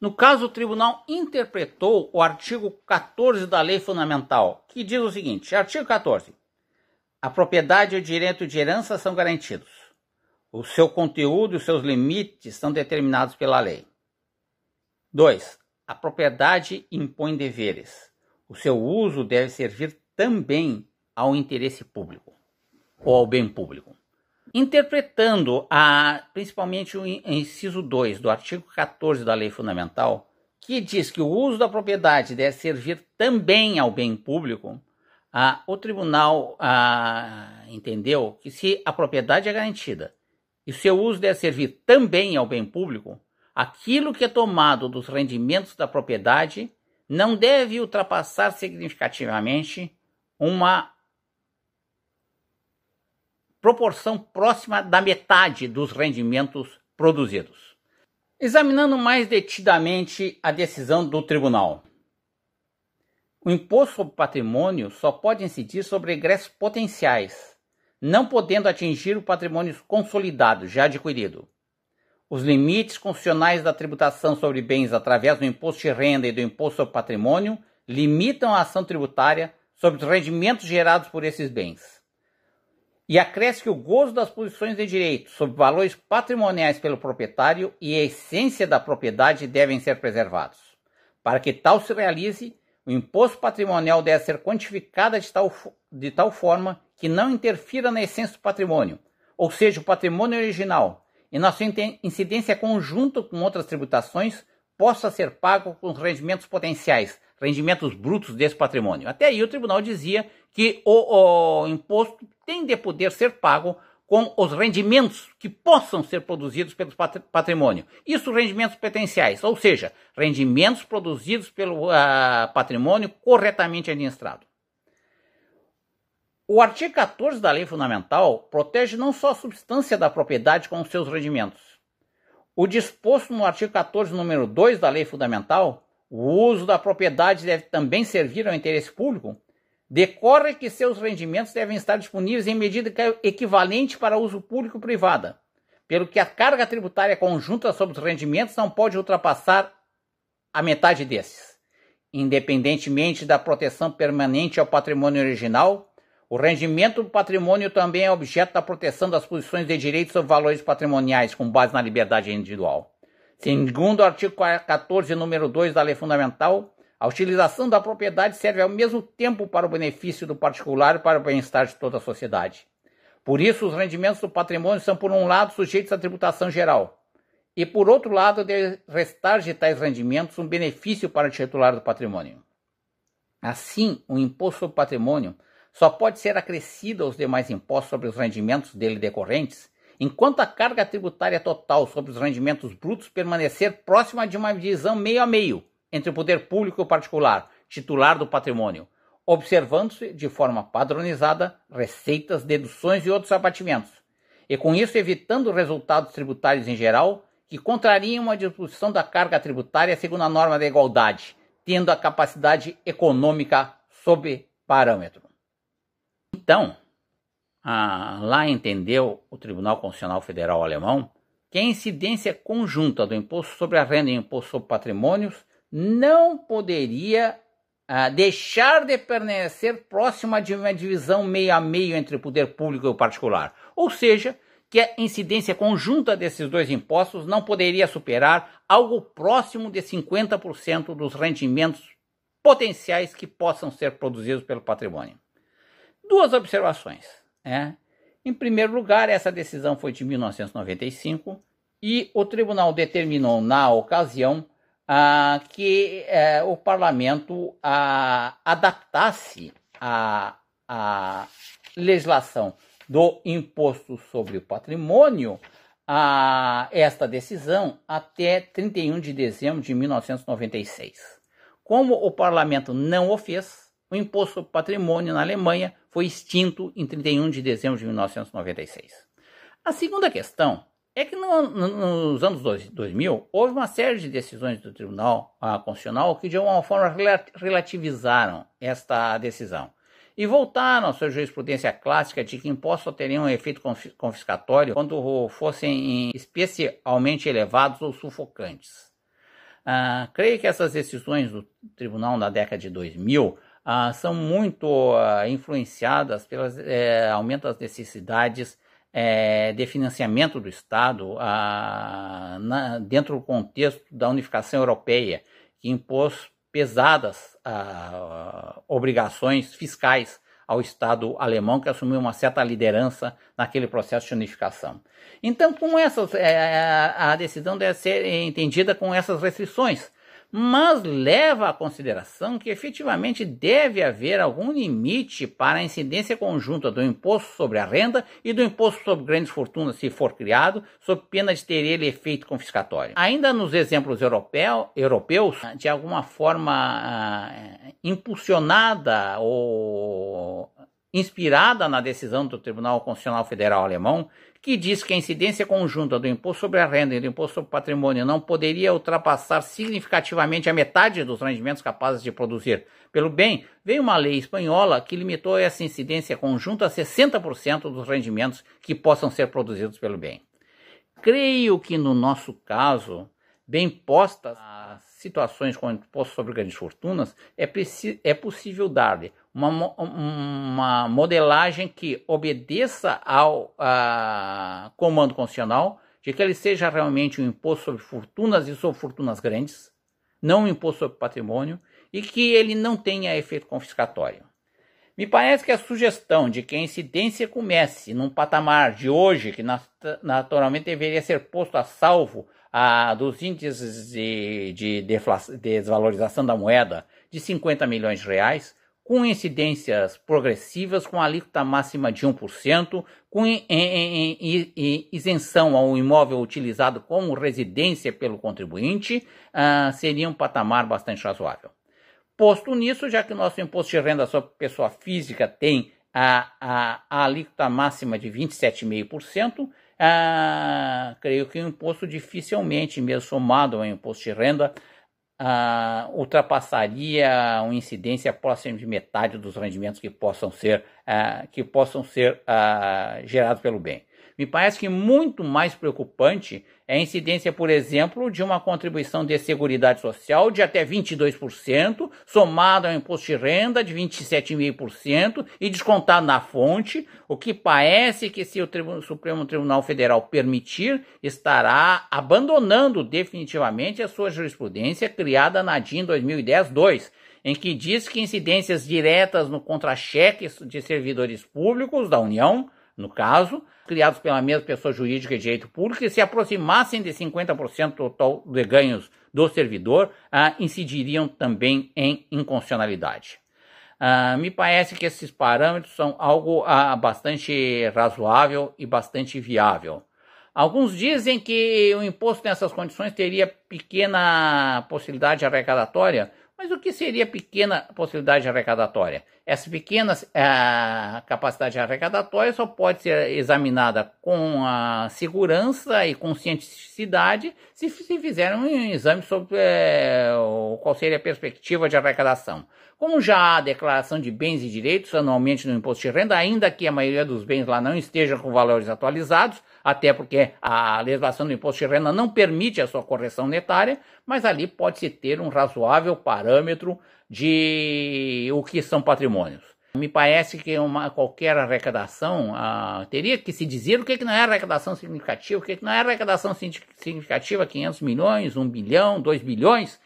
No caso, o tribunal interpretou o artigo 14 da Lei Fundamental, que diz o seguinte: artigo 14. A propriedade e o direito de herança são garantidos. O seu conteúdo e os seus limites são determinados pela lei. 2. A propriedade impõe deveres. O seu uso deve servir também ao interesse público ou ao bem público. Interpretando principalmente o inciso 2 do artigo 14 da Lei Fundamental, que diz que o uso da propriedade deve servir também ao bem público, o tribunal entendeu que se a propriedade é garantida e o seu uso deve servir também ao bem público, aquilo que é tomado dos rendimentos da propriedade não deve ultrapassar significativamente uma proporção próxima da metade dos rendimentos produzidos. Examinando mais detidamente a decisão do tribunal. O imposto sobre patrimônio só pode incidir sobre egressos potenciais, não podendo atingir o patrimônio consolidado, já adquirido. Os limites constitucionais da tributação sobre bens através do imposto de renda e do imposto sobre patrimônio limitam a ação tributária sobre os rendimentos gerados por esses bens. E acresce que o gozo das posições de direito sobre valores patrimoniais pelo proprietário e a essência da propriedade devem ser preservados. Para que tal se realize, o imposto patrimonial deve ser quantificado de tal forma que não interfira na essência do patrimônio, ou seja, o patrimônio original, e na sua incidência conjunta com outras tributações, possa ser pago com os rendimentos potenciais, rendimentos brutos desse patrimônio. Até aí o tribunal dizia que o imposto tem de poder ser pago com os rendimentos que possam ser produzidos pelo patrimônio. Isso rendimentos potenciais, ou seja, rendimentos produzidos pelo patrimônio corretamente administrado. O artigo 14 da Lei Fundamental protege não só a substância da propriedade com os seus rendimentos. O disposto no artigo 14, número 2 da Lei Fundamental, o uso da propriedade deve também servir ao interesse público, decorre que seus rendimentos devem estar disponíveis em medida equivalente para uso público-privada, pelo que a carga tributária conjunta sobre os rendimentos não pode ultrapassar a metade desses. Independentemente da proteção permanente ao patrimônio original, o rendimento do patrimônio também é objeto da proteção das posições de direito sobre valores patrimoniais com base na liberdade individual. Segundo o artigo 14, número 2 da Lei Fundamental, a utilização da propriedade serve ao mesmo tempo para o benefício do particular e para o bem-estar de toda a sociedade. Por isso, os rendimentos do patrimônio são, por um lado, sujeitos à tributação geral, e, por outro lado, deve restar de tais rendimentos um benefício para o titular do patrimônio. Assim, o imposto sobre patrimônio só pode ser acrescido aos demais impostos sobre os rendimentos dele decorrentes, enquanto a carga tributária total sobre os rendimentos brutos permanecer próxima de uma divisão meio a meio entre o poder público e o particular, titular do patrimônio, observando-se de forma padronizada receitas, deduções e outros abatimentos, e com isso evitando resultados tributários em geral que contrariam a distribuição da carga tributária segundo a norma da igualdade, tendo a capacidade econômica sob parâmetro. Então, lá entendeu o Tribunal Constitucional Federal Alemão que a incidência conjunta do imposto sobre a renda e do imposto sobre patrimônios não poderia deixar de permanecer próxima de uma divisão meio a meio entre o poder público e o particular. Ou seja, que a incidência conjunta desses dois impostos não poderia superar algo próximo de 50% dos rendimentos potenciais que possam ser produzidos pelo patrimônio. Duas observações. Em primeiro lugar, essa decisão foi de 1995 e o tribunal determinou na ocasião que o parlamento adaptasse a legislação do imposto sobre o patrimônio a esta decisão até 31 de dezembro de 1996. Como o parlamento não o fez, o imposto sobre patrimônio na Alemanha foi extinto em 31 de dezembro de 1996. A segunda questão é que nos anos 2000 houve uma série de decisões do Tribunal Constitucional que de alguma forma relativizaram esta decisão e voltaram à sua jurisprudência clássica de que impostos só teriam um efeito confiscatório quando fossem especialmente elevados ou sufocantes. Creio que essas decisões do Tribunal na década de 2000 são muito influenciadas pelos aumento das necessidades de financiamento do Estado dentro do contexto da unificação europeia, que impôs pesadas obrigações fiscais ao Estado alemão, que assumiu uma certa liderança naquele processo de unificação. Então, com essas, a decisão deve ser entendida com essas restrições, mas leva à consideração que efetivamente deve haver algum limite para a incidência conjunta do imposto sobre a renda e do imposto sobre grandes fortunas, se for criado, sob pena de ter ele efeito confiscatório. Ainda nos exemplos europeus, de alguma forma impulsionada ou inspirada na decisão do Tribunal Constitucional Federal Alemão, que diz que a incidência conjunta do imposto sobre a renda e do imposto sobre o patrimônio não poderia ultrapassar significativamente a metade dos rendimentos capazes de produzir pelo bem, veio uma lei espanhola que limitou essa incidência conjunta a 60% dos rendimentos que possam ser produzidos pelo bem. Creio que no nosso caso, bem postas as situações com o imposto sobre grandes fortunas, é possível dar-lhe uma modelagem que obedeça ao comando constitucional, de que ele seja realmente um imposto sobre fortunas e sobre fortunas grandes, não um imposto sobre patrimônio, e que ele não tenha efeito confiscatório. Me parece que a sugestão de que a incidência comece num patamar de hoje, que naturalmente deveria ser posto a salvo dos índices de desvalorização da moeda de 50 milhões de reais, com incidências progressivas, com alíquota máxima de 1%, com isenção ao imóvel utilizado como residência pelo contribuinte, seria um patamar bastante razoável. Posto nisso, já que o nosso imposto de renda sobre pessoa física tem a alíquota máxima de 27,5%, creio que o imposto dificilmente, mesmo somado ao imposto de renda, ultrapassaria uma incidência próxima de metade dos rendimentos que possam ser gerados pelo bem. Me parece que muito mais preocupante é a incidência, por exemplo, de uma contribuição de Seguridade Social de até 22%, somado ao imposto de renda de 27,5% e descontado na fonte, o que parece que, se o Supremo Tribunal Federal permitir, estará abandonando definitivamente a sua jurisprudência criada na DIN 2010-2, em que diz que incidências diretas no contra-cheque de servidores públicos da União, no caso, criados pela mesma pessoa jurídica de direito público, que se aproximassem de 50% total de ganhos do servidor, incidiriam também em inconstitucionalidade. Me parece que esses parâmetros são algo bastante razoável e bastante viável. Alguns dizem que o imposto nessas condições teria pequena possibilidade arrecadatória. Mas o que seria pequena possibilidade arrecadatória? Essa pequena capacidade arrecadatória só pode ser examinada com segurança e com cientificidade se fizer um exame sobre qual seria a perspectiva de arrecadação. Como já há declaração de bens e direitos anualmente no imposto de renda, ainda que a maioria dos bens lá não esteja com valores atualizados, até porque a legislação do imposto de renda não permite a sua correção netária, mas ali pode-se ter um razoável parâmetro de o que são patrimônios. Me parece que qualquer arrecadação teria que se dizer o que não é arrecadação significativa, o que não é arrecadação significativa, 500 milhões, 1 bilhão, 2 bilhões,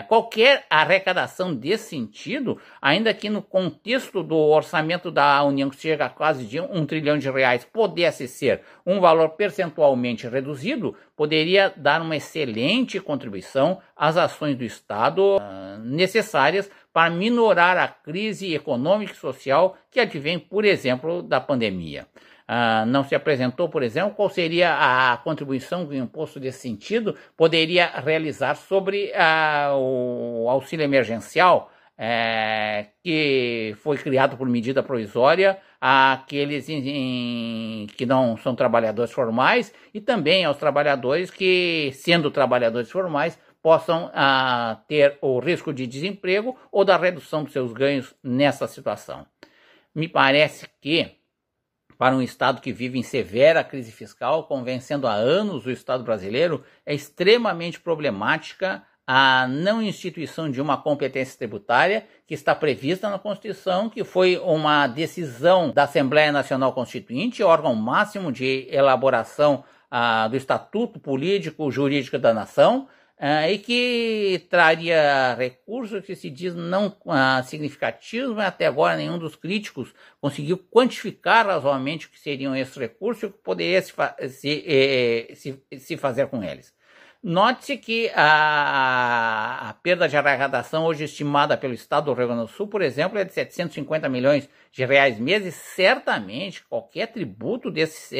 qualquer arrecadação desse sentido, ainda que no contexto do orçamento da União, que chega a quase de 1 trilhão de reais, pudesse ser um valor percentualmente reduzido, poderia dar uma excelente contribuição às ações do Estado necessárias para minorar a crise econômica e social que advém, por exemplo, da pandemia. Não se apresentou, por exemplo, qual seria a contribuição que o imposto desse sentido poderia realizar sobre o auxílio emergencial, que foi criado por medida provisória àqueles que não são trabalhadores formais e também aos trabalhadores que, sendo trabalhadores formais, possam ter o risco de desemprego ou da redução dos seus ganhos nessa situação. Me parece que, para um Estado que vive em severa crise fiscal, convencendo há anos o Estado brasileiro, é extremamente problemática a não instituição de uma competência tributária que está prevista na Constituição, que foi uma decisão da Assembleia Nacional Constituinte, órgão máximo de elaboração do Estatuto Político Jurídico da Nação, e que traria recursos que se diz não significativos, mas até agora nenhum dos críticos conseguiu quantificar razoavelmente o que seriam esses recursos e o que poderia se fazer com eles. Note-se que a perda de arrecadação hoje estimada pelo Estado do Rio Grande do Sul, por exemplo, é de 750 milhões de reais mês, e certamente qualquer tributo desse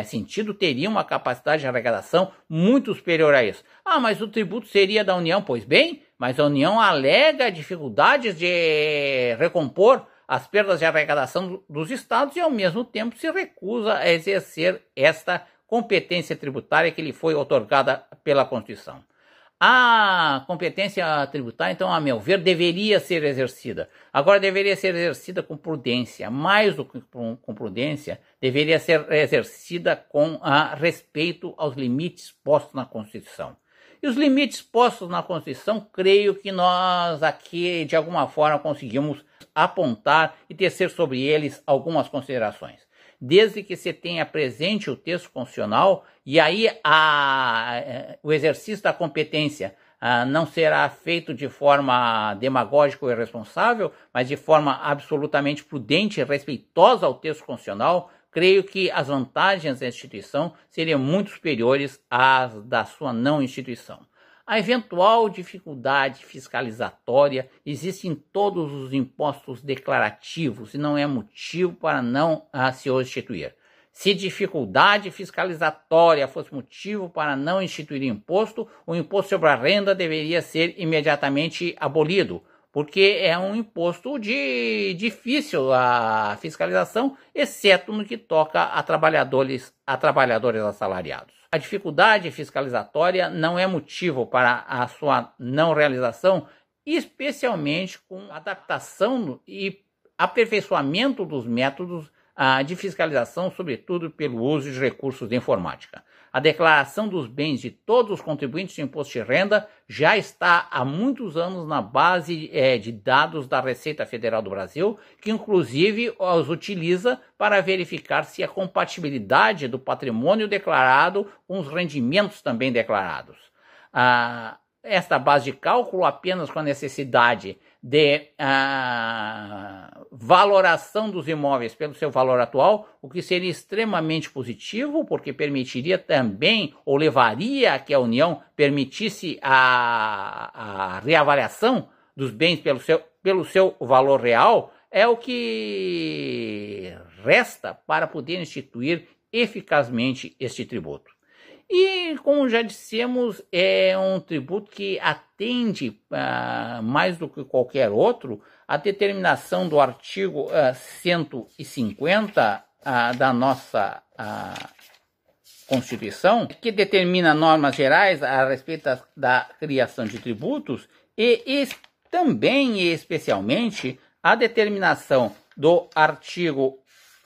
sentido teria uma capacidade de arrecadação muito superior a isso. Mas o tributo seria da União. Pois bem, mas a União alega dificuldades de recompor as perdas de arrecadação dos estados e ao mesmo tempo se recusa a exercer esta competência tributária que lhe foi otorgada pela Constituição. A competência tributária, então, a meu ver, deveria ser exercida. Agora, deveria ser exercida com prudência. Mais do que com prudência, deveria ser exercida com respeito aos limites postos na Constituição. E os limites postos na Constituição, creio que nós aqui, de alguma forma, conseguimos apontar e tecer sobre eles algumas considerações. Desde que se tenha presente o texto constitucional, e aí o exercício da competência não será feito de forma demagógica ou irresponsável, mas de forma absolutamente prudente e respeitosa ao texto constitucional, creio que as vantagens da instituição seriam muito superiores às da sua não instituição. A eventual dificuldade fiscalizatória existe em todos os impostos declarativos e não é motivo para não se os instituir. Se dificuldade fiscalizatória fosse motivo para não instituir imposto, o imposto sobre a renda deveria ser imediatamente abolido, porque é um imposto de difícil a fiscalização, exceto no que toca a trabalhadores assalariados. A dificuldade fiscalizatória não é motivo para a sua não realização, especialmente com adaptação e aperfeiçoamento dos métodos de fiscalização, sobretudo pelo uso de recursos de informática. A declaração dos bens de todos os contribuintes de imposto de renda já está há muitos anos na base de dados da Receita Federal do Brasil, que inclusive os utiliza para verificar se a compatibilidade do patrimônio declarado com os rendimentos também declarados. Esta base de cálculo, apenas com a necessidade de valoração dos imóveis pelo seu valor atual, o que seria extremamente positivo, porque permitiria também, ou levaria a que a União permitisse a reavaliação dos bens pelo seu valor real, é o que resta para poder instituir eficazmente este tributo. E, como já dissemos, é um tributo que atende, mais do que qualquer outro, a determinação do artigo 150 da nossa Constituição, que determina normas gerais a respeito da criação de tributos e também e especialmente a determinação do artigo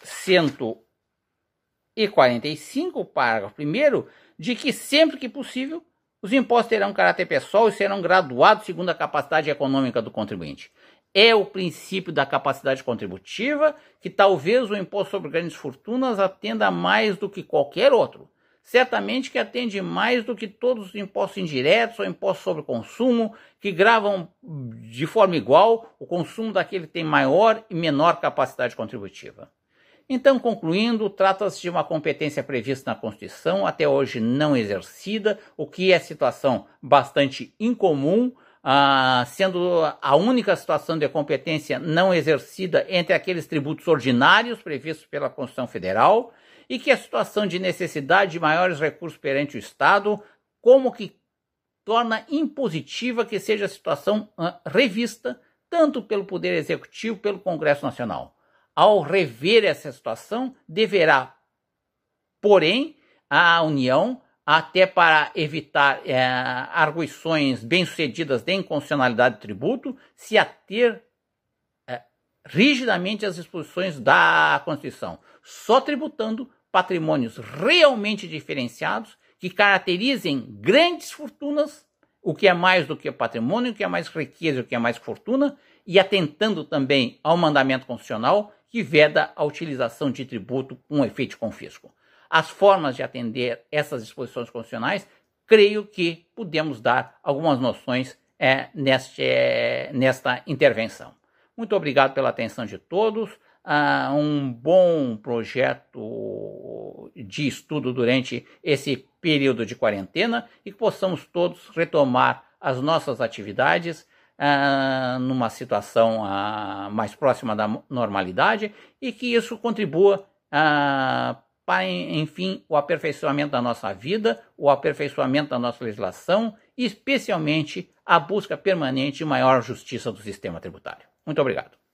145, parágrafo 1º, de que sempre que possível os impostos terão caráter pessoal e serão graduados segundo a capacidade econômica do contribuinte. É o princípio da capacidade contributiva que talvez o imposto sobre grandes fortunas atenda mais do que qualquer outro. Certamente que atende mais do que todos os impostos indiretos ou impostos sobre consumo, que gravam de forma igual o consumo daquele que tem maior e menor capacidade contributiva. Então, concluindo, trata-se de uma competência prevista na Constituição, até hoje não exercida, o que é situação bastante incomum, sendo a única situação de competência não exercida entre aqueles tributos ordinários previstos pela Constituição Federal, e que a situação de necessidade de maiores recursos perante o Estado, como que torna impositiva que seja a situação revista, tanto pelo Poder Executivo, pelo Congresso Nacional. Ao rever essa situação, deverá, porém, a União, até para evitar arguições bem-sucedidas de inconstitucionalidade do tributo, se ater rigidamente às disposições da Constituição, só tributando patrimônios realmente diferenciados, que caracterizem grandes fortunas, o que é mais do que patrimônio, o que é mais riqueza, o que é mais fortuna, e atentando também ao mandamento constitucional que veda a utilização de tributo com efeito de confisco. As formas de atender essas disposições constitucionais, creio que podemos dar algumas noções nesta intervenção. Muito obrigado pela atenção de todos. Um bom projeto de estudo durante esse período de quarentena e que possamos todos retomar as nossas atividades numa situação mais próxima da normalidade e que isso contribua para, enfim, o aperfeiçoamento da nossa vida, o aperfeiçoamento da nossa legislação e, especialmente, a busca permanente de maior justiça do sistema tributário. Muito obrigado.